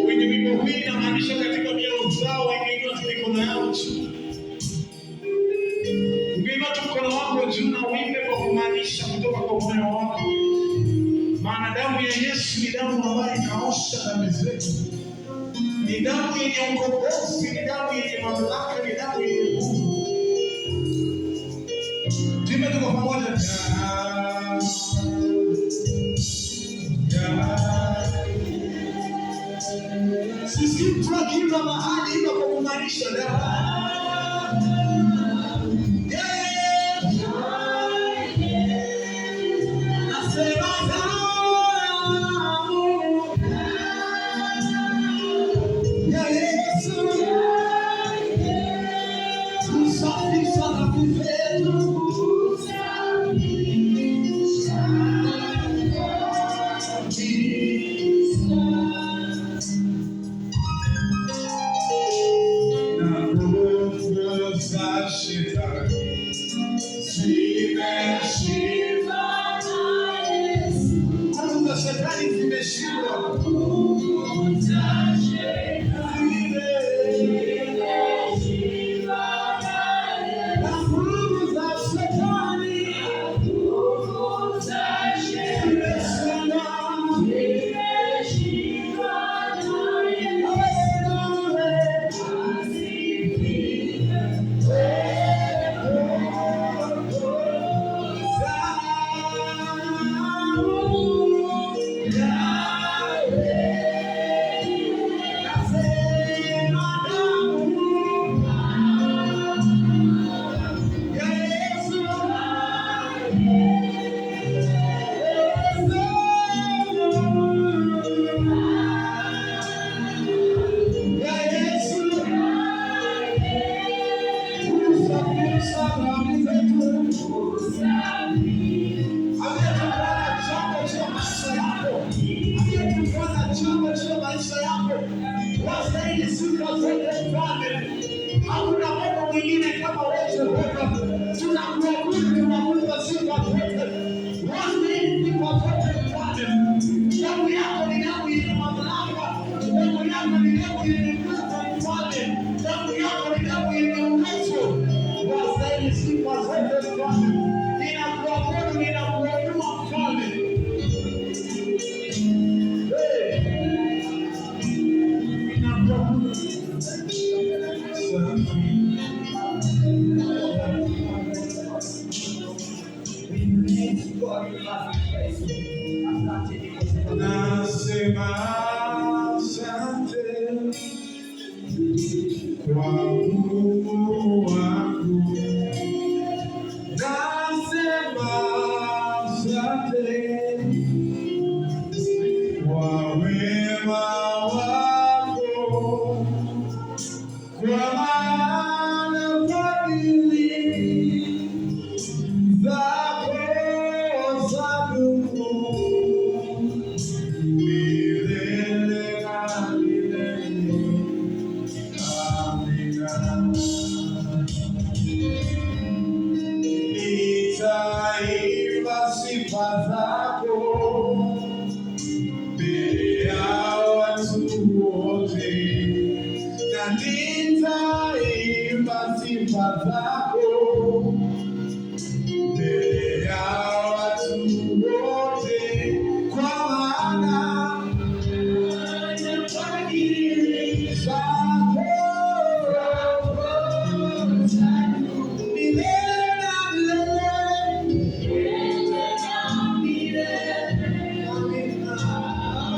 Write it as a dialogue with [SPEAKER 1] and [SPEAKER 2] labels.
[SPEAKER 1] Wenye mikono hii inamaanisha katika mioyo zao wameinua tu mikono yao juu. Ukiinua tu mkono wako juu na uimbe kwa kumaanisha kutoka kwa moyo wako. Maana damu ya Yesu ni damu ambayo inaosha dhambi zetu. Ni damu yenye ukombozi, ni damu yenye mamlaka, ni damu yenye nguvu. Tuimbe tu kwa pamoja. Sisi tunakiimba mahali hilo kwa kumaanisha damu. Hakuna Mungu mwingine kama wewe. Tunakuabudu, tunakupa sifa zote. Wewe ni kwa wote wote. Damu yako ni damu yenye mamlaka. Damu yako ni damu yenye nguvu mfalme. Damu yako ni damu yenye uwezo. Wastahili sifa zote Bwana. Ninakuabudu, ninakuinua mfalme. Nasema asante kwa Mungu wangu. Nasema asante kwa wema wako, kwa maana fadhili zako zadumu milele na milele. Amina. Nitaimba sifa zako